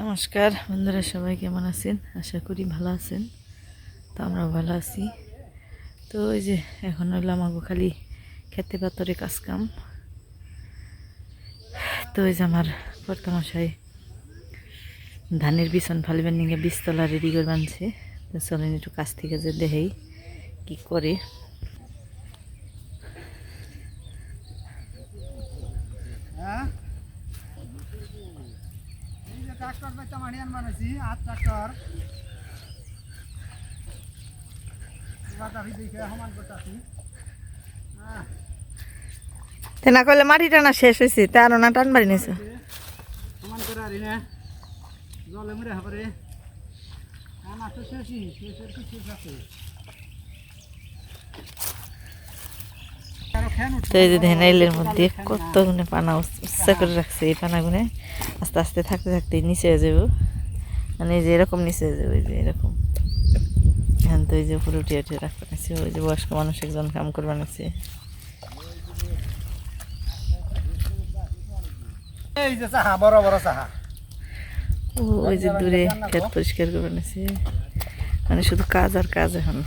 নমস্কার বন্ধুরা, সবাই কেমন আছেন? আশা করি ভালো আছেন। তো আমরা ভালো আছি। তো ওই যে এখন হইলো আমাকে খালি খেতে পাতরে কাজ কাম। তো ওই যে আমার কর্তামশাই ধানের বিছন ফালিবার নিয়ে বীজতলা রেডি করে বানছে। তো চলেন একটু কাছ থেকে যে দেখেই কি করে। না করলে মাটি টানা শেষ হয়েছে, তার না টান বাড়ি নিয়েছে। তো এই যে ধেনাইলের মধ্যে কত গুণে পানা উচ্চা করে রাখছে। এই পানাগুনে আস্তে আস্তে থাকতে থাকতে নিচে হয়ে যাবো, মানে এই যে এরকম নিচে হয়ে যাবো, এই যে এরকম। এখন তো এই যে উপরে উঠে উঠে রাখতে পারছি। ওই যে বয়স্ক মানুষ একজন কাম করে বানাচ্ছে। ওই যে দূরে ক্ষেত পরিষ্কার করে বানাচ্ছে, মানে শুধু কাজ আর কাজ। এখন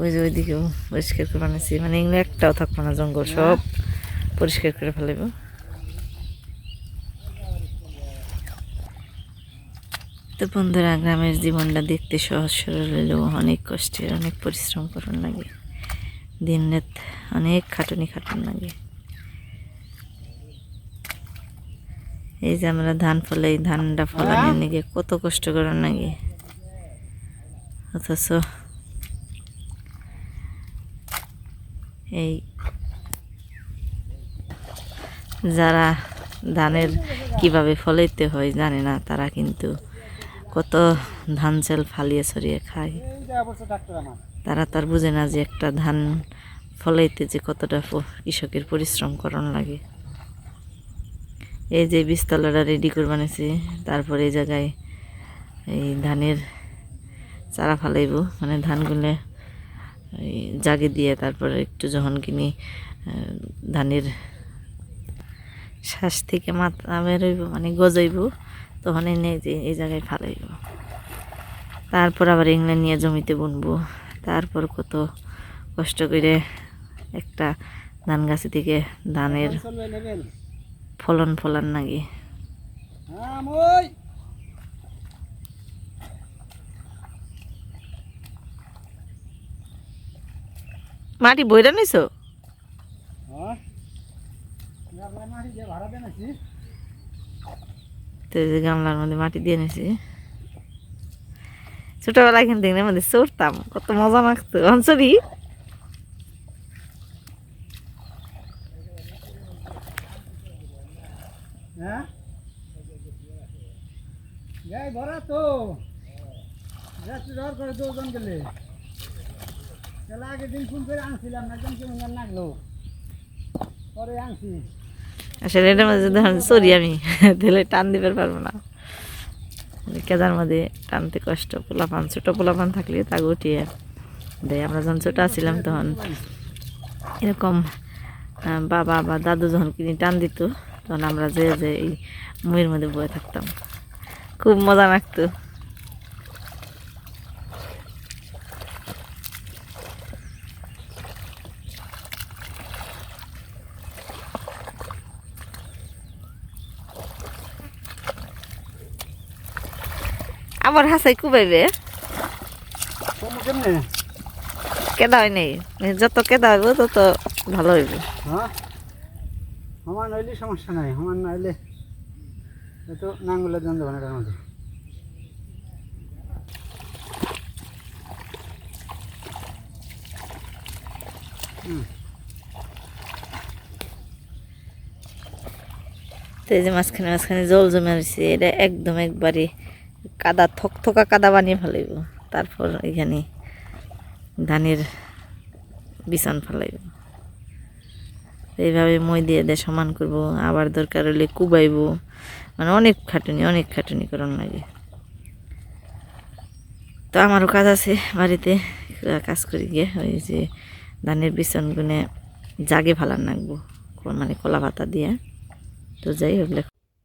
ওই যে ওইদিকেও পরিষ্কার করে বানাচ্ছি, মানে এগুলো একটাও থাকবো না, জঙ্গল সব পরিষ্কার করে ফেলাইব। তো বন্ধুরা, গ্রামের জীবনটা দেখতে সহজ সরল হলেও অনেক কষ্টের, অনেক পরিশ্রম করুন লাগে, দিন রাত অনেক খাটুনি লাগে। এই যে আমরা ধান ফলাই, ধানটা ফলানোর নিয়ে কত কষ্ট করার লাগে, অথচ এই যারা ধানের কিভাবে ফলাইতে হয় জানে না, তারা কিন্তু কত ধান চাল ফালিয়ে ছড়িয়ে খায়। তারা তার বুঝে না যে একটা ধান ফলাইতে যে কতটা কৃষকের পরিশ্রম করণ লাগে। এই যে বীজতলাটা রেডি করে বানিয়েছি, তারপরে এই জায়গায় এই ধানের চারা ফালাইব, মানে ধানগুলো জাগে দিয়ে তারপরে একটু যখন কিনি ধানের শ্বাস থেকে মাথা বেরোইব, মানে গজাইব, তখন এনে যে এই জায়গায় ফালাইব। তারপর আবার এগুলো নিয়ে জমিতে বুনবো। তারপর কত কষ্ট করে একটা ধান গাছে থেকে ধানের ফলন লাগে। মাটি বইরা নিছো? তো যে গামলার মধ্যে মাটি দিয়ে নিছি। ছোটবেলায় কিন্তু এর মধ্যে চড়তাম, কত মজা লাগতো। অঞ্চলি আসলে এটার মধ্যে ধরেন চড়ি আমি, তাহলে টান দিতে পারবো না, কেদার মধ্যে টানতে কষ্ট। পোলাপান, ছোট পোলাপান থাকলে তাকে উঠিয়ে দেয়। আমরা যখন ছোট ছিলাম তখন এরকম বাবা বা দাদু যখন কিনে টান দিত, তখন আমরা যে যে এই মুয়ের মধ্যে বয়ে থাকতাম, খুব মজা লাগতো। আবার হাসাই কুবাইবে, কেদা হয় নাই, যত কেদা হইব তত ভালো হইব। সমান হইলে সমস্যা নাই, সমান না হইলে তো নাঙ্গুলের দ্বন্দ্ব মানে এটার মধ্যে। তো এই যে মাঝখানে মাঝখানে জল জমে রয়েছে, এটা একদম একবারে কাদা, থকথকা কাদা বানিয়ে ফেলাইব। তারপর এখানে ধানের বিছান ফেলাইব। এইভাবে মই দিয়ে দিয়ে সমান করব, আবার দরকার হলে কুবাইব, মানে অনেক খাটুনি করার লাগে। তো আমারও কাজ আছে বাড়িতে, কাজ করি গিয়ে ওই যে ধানের বিছানগুনে জাগে ফেলার লাগবো, মানে কলা পাতা দিয়ে। তো যাই হোক,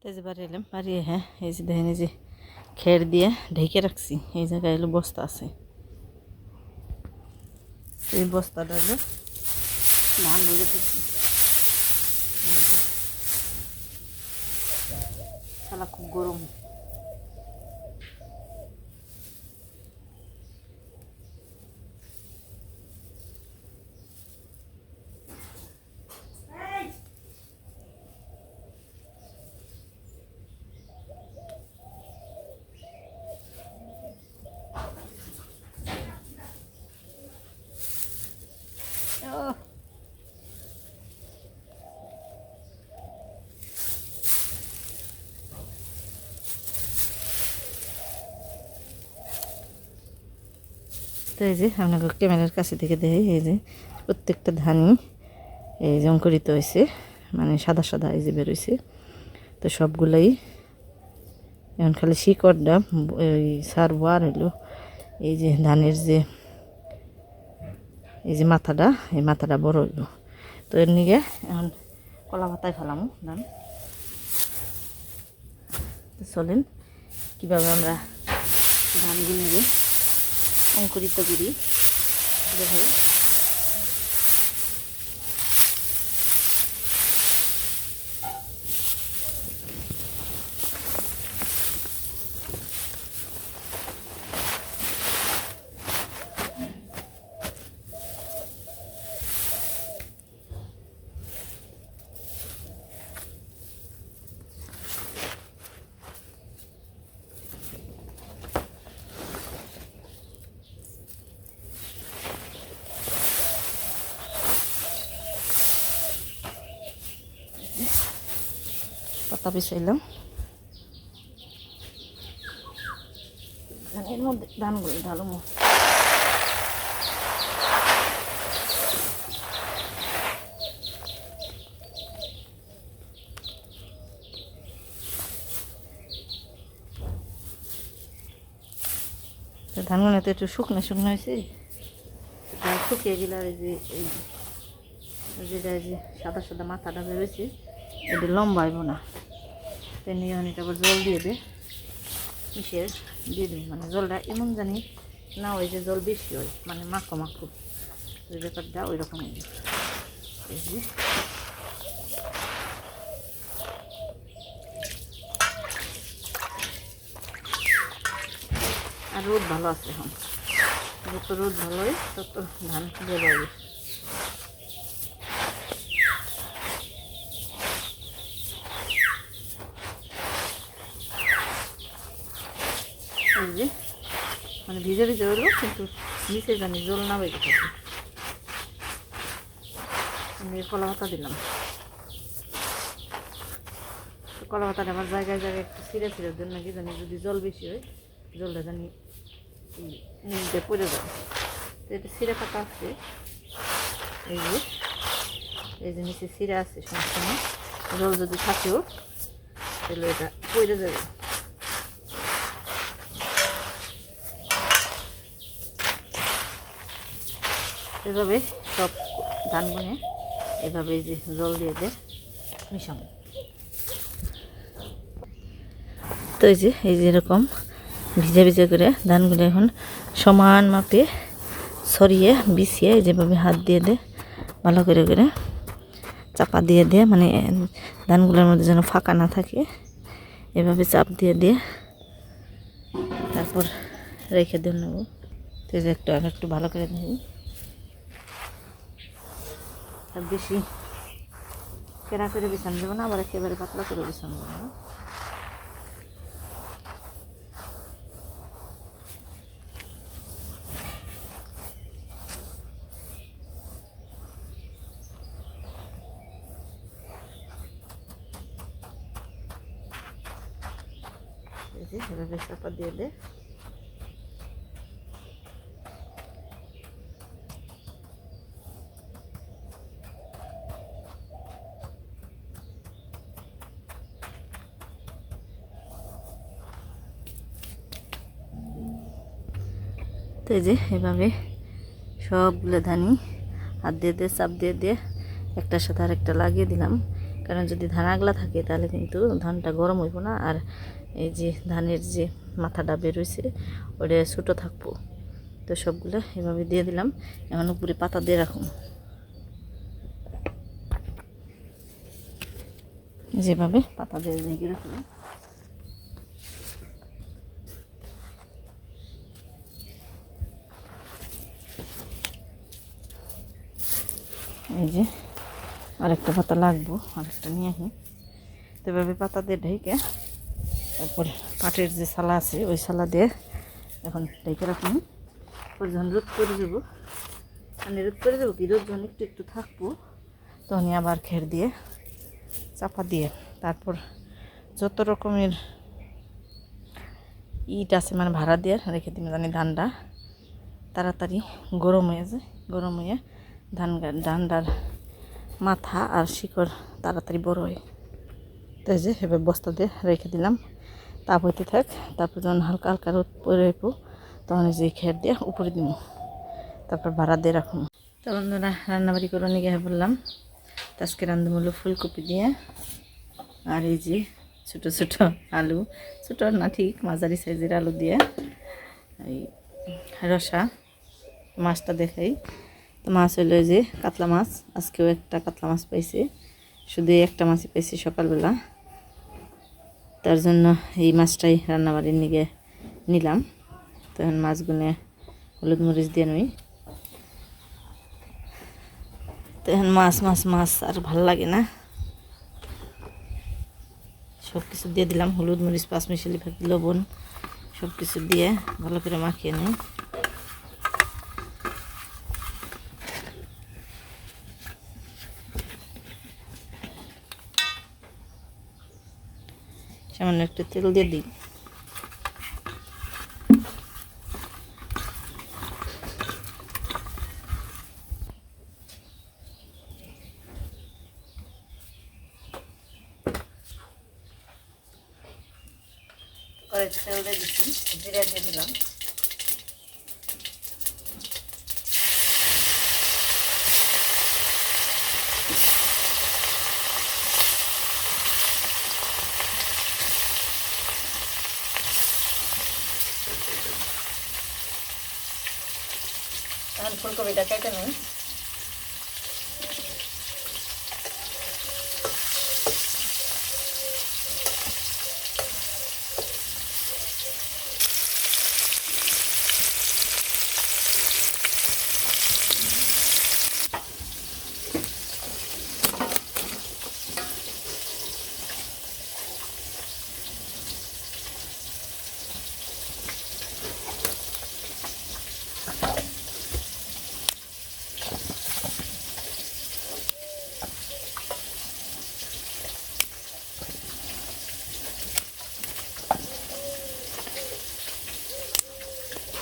তো এই যে বাড়ি এলাম, বাড়িয়ে হ্যাঁ এই যে দেখেন এই যে খের দিয়ে ঢেকে রাখছি, এই জায়গায় এলো বস্তা আছে, এই বস্তাটা হলো ধান ভরে থাকছি। শালা খুব গরম। Oh. তো এই যে আপনাকে ক্যামেরার কাছে থেকে দেখি, এই যে প্রত্যেকটা ধানই এই যে অঙ্কুরিত হয়েছে, মানে সাদা সাদা এই যে বেরোইছে। তো সবগুলাই এখন খালি শিকড়টা ওই সার বার হইলো। এই যে ধানের যে এই যে মাথাটা, এই মাথাটা বড় হইলো। তো এর নিয়ে এখন কলা পাতায় ফেলামো ধান। তো চলেন কীভাবে আমরা ধানগুলিকে অঙ্কুরিত করি দেখে। পাতা পিছাইলাম, এর মধ্যে ধানগুলো ঢালুম। ধানগুলো তো একটু শুকনো শুকনো হয়েছে, শুকিয়ে গেলে আর এই যে যেটা এই যে সাদা সাদা মাথাটা বেরোয়েছে এটা লম্বা হইব না। তেমনি এটা আবার জল দিয়ে দে, মিশিয়ে দিয়ে দিই, মানে জলটা এমন জানি না ওই যে জল বেশি হয়, মানে মাখো মাখো ওই ব্যাপারটা ওই রকম। এই যে আর রোদ ভালো আছে এখন, যত রোদ ভালো হয় তত ধান বের হবে। এই যে মানে ভিজে ভিজে হইলো, কিন্তু নিচে জানি জল না বেঁচে থাকে। আমি কলা পাতা দিলাম, কলা পাতাটা আমার জায়গায় জায়গায় একটু ছিঁড়ে ছিঁড়ে দেন নাকি জানি, যদি জল বেশি হয় জলটা জানি নিচে পড়ে যায়। তো এটা ছিঁড়ে পাতা আছে, এই যে নিচে ছিঁড়ে আছে, সমস্যা নেই, জল যদি থাকেও তাহলে এটা পড়ে যাবে। এভাবে সব ধানগুলো এভাবে এই যে জল দিয়ে দিয়ে মিশাবো। তো এই যে এরকম ভিজে ভিজে করে ধানগুলো এখন সমান মাপে ছড়িয়ে বিছিয়ে যেভাবে হাত দিয়ে দে ভালো করে করে চাপা দিয়ে দিয়ে, মানে ধানগুলোর মধ্যে যেন ফাঁকা না থাকে, এভাবে চাপ দিয়ে দিয়ে তারপর রেখে দিয়ে নেব। তো এই যে একটু ভালো করে দিই, বেশি কেরা করে বিছানো যাবে না, আবার একেবারে পাতলা করে বিছানো যাবে না। এভাবে চাপা দিয়ে দে। তো এই যে এভাবে সবগুলো ধানই হাত দিয়ে দিয়ে চাপ দিয়ে দিয়ে একটার সাথে আরেকটা লাগিয়ে দিলাম। কারণ যদি ধান আগলা থাকে তাহলে কিন্তু ধানটা গরম হইব না, আর এই যে ধানের যে মাথাটা বের হয়েছে ওটা ছোটো থাকবো। তো সবগুলো এভাবে দিয়ে দিলাম। এখন উপরে পাতা দিয়ে রাখুন, যেভাবে পাতা দিয়ে রেখে রাখলাম। এই যে আরেকটা পাতা লাগবো, আরেকটা নিয়ে আসি। তো এভাবে পাতা দিয়ে ঢেকে তারপরে পাটের যে সালা আছে ওই সালা দিয়ে এখন ঢেকে রাখুন। পরে যখন রোদ করে দেবো, মানে রোদ করে দেবো কি, রোদ যখন একটু একটু থাকবো তখন আবার খের দিয়ে চাপা দিয়ে তারপর যত রকমের ইট আছে মানে ভাড়া দিয়ে রেখে দিন, জানি ধানটা তাড়াতাড়ি গরম হয়ে যায়। গরম হয়ে ধানটার মাথা আর শিকড় তাড়াতাড়ি বড় হয়। তাই যে এবার বস্তা দিয়ে রেখে দিলাম, তাপ হইতে থাক। তারপর যখন হালকা হালকা রোদ পরে রাখবো তখন এই যে খের দিয়ে উপরে দিব, তারপর ভাড়া দিয়ে রাখুন। তো বন্ধুরা রান্নাবাড়ি করে নিয়ে গিয়ে বললাম, আজকে রান্ধব হলো ফুলকপি দিয়ে, আর এই যে ছোটো ছোটো আলু, ছোটো না ঠিক মাঝারি সাইজের আলু দিয়ে এই রসা। মাছটা দেখাই, তো মাছ হলো যে কাতলা মাছ। আজকেও একটা কাতলা মাছ পাইছি, শুধু একটা মাছই পাইছি সকালবেলা, তার জন্য এই মাছটাই রান্নাবাড়ির নিয়ে নিলাম। তখন মাছগুনে হলুদ মরিচ দিয়ে নিই। তখন মাছ মাছ মাছ আর ভালো লাগে না, সব কিছু দিয়ে দিলাম, হলুদ মরিচ পাঁচমিশালি লবণ সব কিছু দিয়ে ভালো করে মাখিয়ে নিই। সামান্য একটু তেল দিয়ে দিই। তেল দিয়ে দিচ্ছি, জিরা দিয়ে দিলাম। এখন ফুলকপিটা কেটে নিই।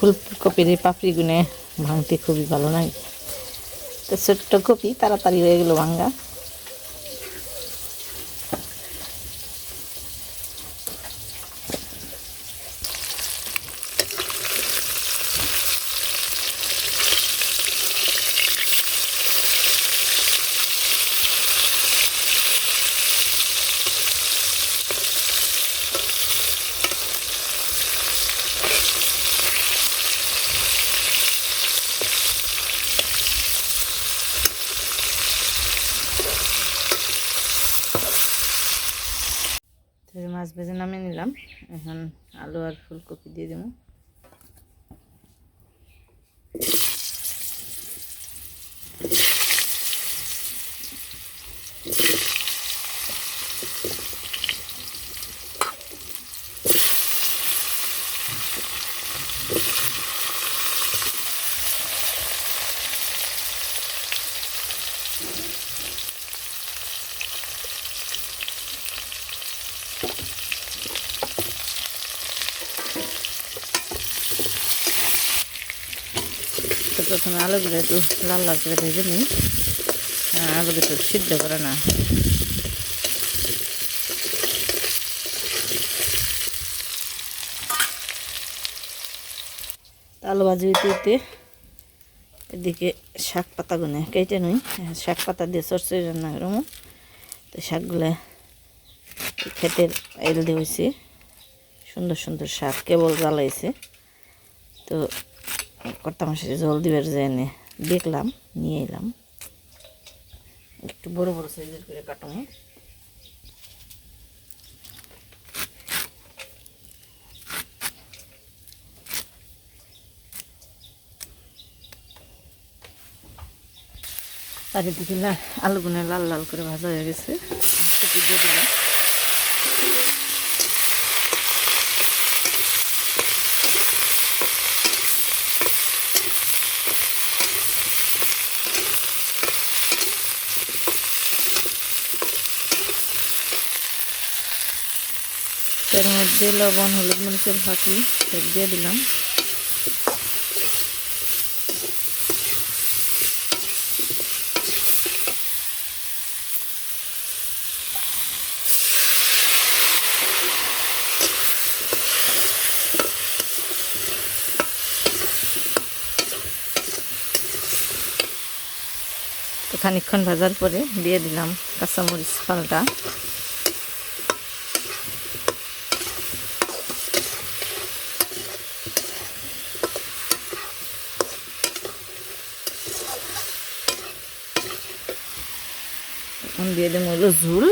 ফুলকপির এই পাপড়িগুনে ভাঙতে খুবই ভালো লাগে। তো ছোট্ট কপি তাড়াতাড়ি হয়ে গেল ভাঙ্গা। মাছ ভেজে নামিয়ে নিলাম, এখন আলু আর ফুলকপি দিয়ে দেবো। তো প্রথমে আলুগুলো একটু লাল লাল করে ভেজে নিই, আলুগুলো একটু সিদ্ধ করে না। আলু ভাজি হইতে এদিকে শাক পাতা গুনে কেটে নই, শাক পাতা দিয়ে চচ্চড়ি রান্না করবো। তো শাকগুলা ক্ষেতের এল দিয়ে হয়েছে, সুন্দর সুন্দর শাক কেবল জ্বালাইছে। তো কর্তা মাসে জল দিবার যায় দেখলাম, নিয়ে এলাম। একটু বড় বড় সাইজের করে কাটানো। আর এদিকে আলুগুলো লাল লাল করে ভাজা হয়ে গেছে, কপি দিয়ে দিলাম। এর মধ্যে লবণ, হলুদ, মরিচের ফাঁকি সব দিয়ে দিলাম। তো খানিকক্ষণ ভাজার পরে দিয়ে দিলাম কাঁচামরিচ ফালটা। এখন দিয়ে দেবো হলো ঝুল।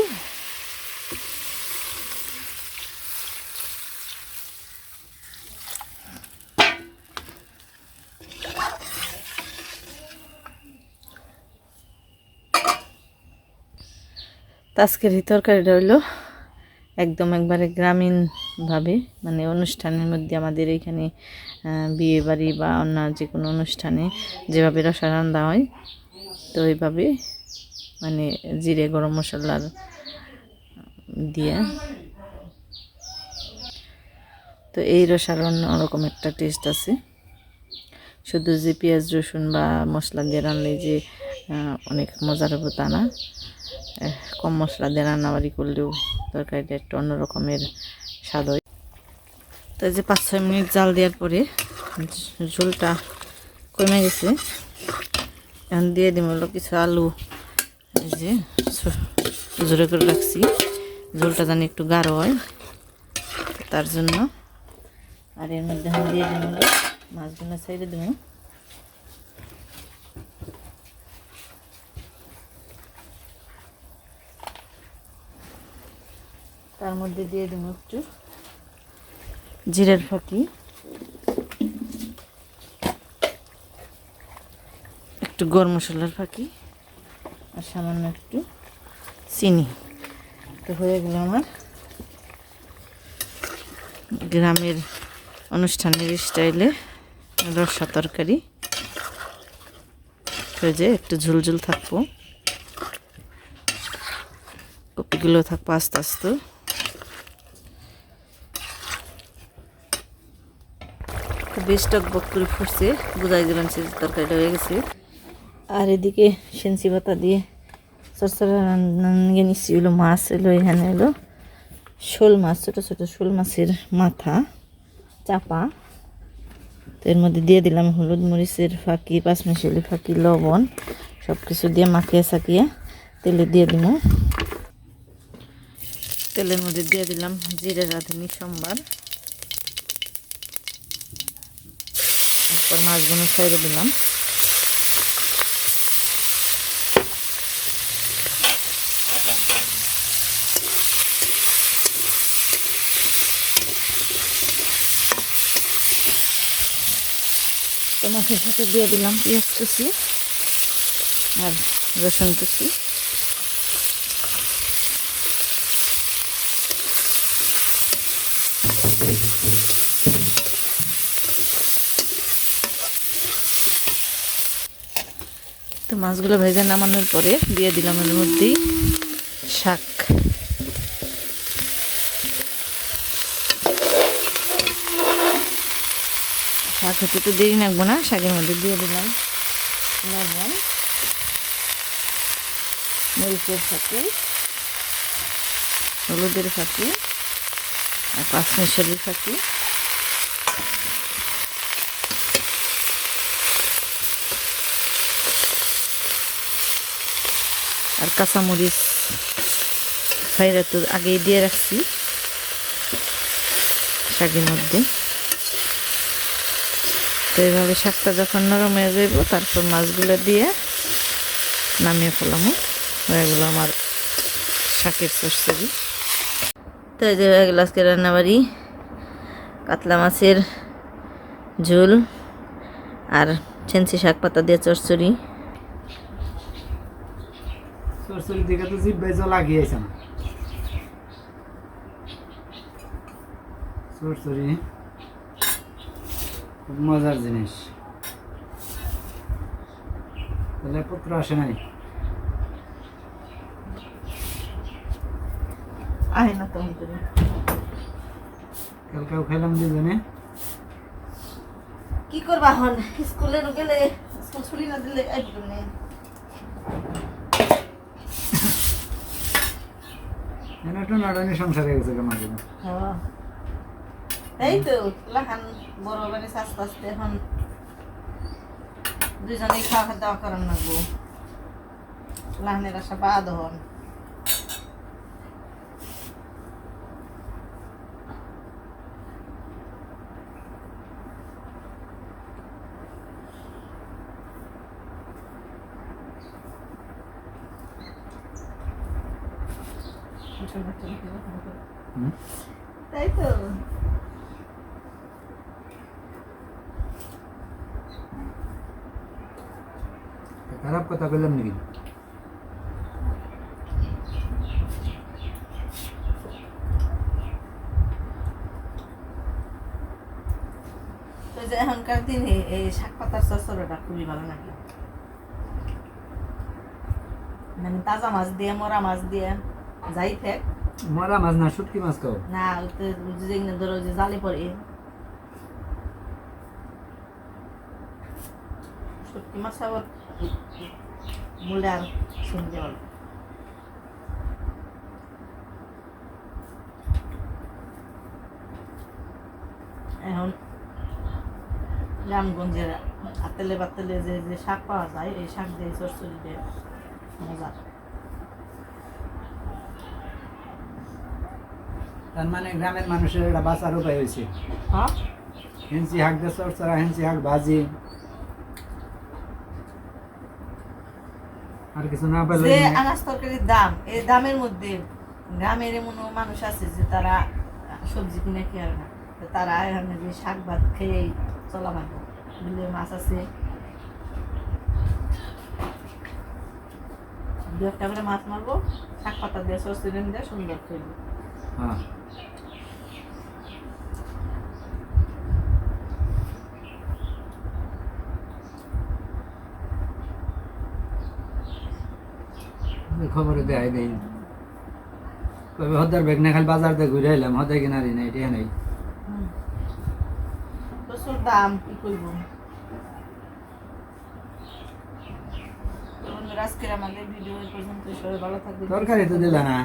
আজকের এই তরকারিটা হইলো একদম একবারে গ্রামীণভাবে, মানে অনুষ্ঠানের মধ্যে আমাদের এখানে বিয়ে বাড়ি বা অন্য যে কোনো অনুষ্ঠানে যেভাবে রসা রান্না হয়, তো ওইভাবে মানে জিরে গরম মশলার দিয়ে। তো এই রসার অন্যরকম একটা টেস্ট আছে। শুধু যে পেঁয়াজ রসুন বা মশলা দিয়ে রান্নালে যে অনেক মজার হবো তা না, কম মশলা দিয়ে রান্নাবাড়ি করলেও তরকারিটা একটু অন্যরকমের স্বাদ হয়। তো এই যে 5-6 মিনিট জাল দেওয়ার পরে ঝোলটা কমে গেছে। এখন দিয়ে দিব হলো কিছু আলু, এই যে জোরে করে রাখছি, ঝোলটা জানি একটু গাঢ় হয় তার জন্য। আর এর মধ্যে আমি দিয়ে দিব হলো মাছগুলো ছেড়ে দেবো। তার মধ্যে দিয়ে দেবো একটু জিরের ফাঁকি, একটু গরম মশলার ফাঁকি, আর সামান্য একটু চিনি। তো হয়ে গেল আমার গ্রামের অনুষ্ঠানের স্টাইলে রসা তরকারি। হয়ে যে একটু ঝুলঝুল থাকবো, কপিগুলো থাকবো আস্তে আস্তে। বেশ টকবক করে ফুটছে, বোঝাই গেলাম সে তরকারিটা হয়ে গেছে। আর এদিকে সেন্সি পাতা দিয়ে চরচরা রান্না নিচ্ছি। হলো মাছ এলো, এখানে এলো শোল মাছ, ছোটো ছোটো শোল মাছের মাথা চাপা। তো এর মধ্যে দিয়ে দিলাম হলুদ মরিচের ফাঁকি, পাঁচমিশালি ফাঁকি, লবণ, সব কিছু দিয়ে মাখিয়ে সাকিয়ে তেলে দিয়ে দিব। তেলের মধ্যে দিয়ে দিলাম জিরে রাঁধুনি সম্বার। তারপর মাছগুলো ছেড়ে দিলাম। তো মাছের সাথে দিয়ে দিলাম পেঁয়াজ কুচি আর রসুন কুচি। তো মাছগুলো ভেজে নামানোর পরে দিয়ে দিলাম এর মধ্যেই শাক। শাক হতে তো দেরি লাগবো না, শাকের মধ্যে দিয়ে দিলাম লবণ, মরিচের ফাঁকি, হলুদের ফাঁকি আর পাঁচমিশালির ফাঁকি। আর কাঁচামরিচ খয়রা তো আগেই দিয়ে রাখছি শাকের মধ্যে। তো এইভাবে শাকটা যখন নরম হয়ে যাইব তারপর মাছগুলো দিয়ে নামিয়ে ফেলামো। এগুলো আমার শাকের চচ্চড়ি। তো এই যে হয়ে গেল আজকে রান্নাবাড়ি, কাতলা মাছের ঝোল আর ছেঁচি শাক পাতা দিয়ে চচ্চড়ি। সরষের দিকে তো জিভ জল লাগিয়েছে না। সরষরি খুব মজার জিনিস। তাহলে পুত্র আসে নাই? আয় না তখন কালকেও খেলাম দুজনে। কি করবা হন, স্কুলে গেলে স্কুল ছুটি না দিলে আইবো না। একটু নাড়ানি সংসার হয়ে গেছে কেমন করে। হ্যাঁ এই তো লাহান বড় বাড়ি আস্তে আস্তে এখন দুজনেই খাওয়া দাওয়া করার লাগবো। লাহানের আশা বাদ হন। তাই তো খারাপ কথা বললাম নাকি? তো যে এখনকার দিনে এই শাক পাতার চচ্চড়িটা খুবই ভালো লাগে। মানে তাজা মাছ দিয়ে, মরা মাছ দিয়ে, যাই থাক মরা মাছ না, শুটকি মাছ খাও। না, ওতে যেগুলো ধরো যে জালে পড়ে শুটকি মাছ আবার মুলে আর শুনতে পারো। এখন গ্রামগঞ্জের আতেলে বাতেলে যে যে শাক পাওয়া যায়, এই শাক দিয়ে চচ্চড়ি দিয়ে মজা। তার মানে গ্রামের মানুষের একটা বাঁচার উপায় হয়েছে। হ্যাঁ হেঁচি শাক দিয়ে চড়চড়া, হেঁচি শাক ভাজি, আর কিছু না পেলে যে আনাজ তরকারির দাম, এই দামের মধ্যে গ্রামের এমন মানুষ আছে যে তারা সবজি কিনে খেয়ে না, তো তারা এখানে যে শাক ভাত খেয়ে চলাবান। বিলে মাছ আছে, দু একটা করে মাছ মারবো, শাক পাতা দিয়ে সরষে দিয়ে সুন্দর খেলবো। হ্যাঁ খবরে দেয় নেই, কবে হদার বেগ না, খালি বাজার দিয়ে ঘুরে এলাম, হদায় কিনারি নাই, এটা নেই। প্রচুর দাম, কি করবো। তো বন্ধুরা, আজকের আমাদের ভিডিও এই পর্যন্ত। সবাই ভালো থাকবে। তরকারি তো দিলা না।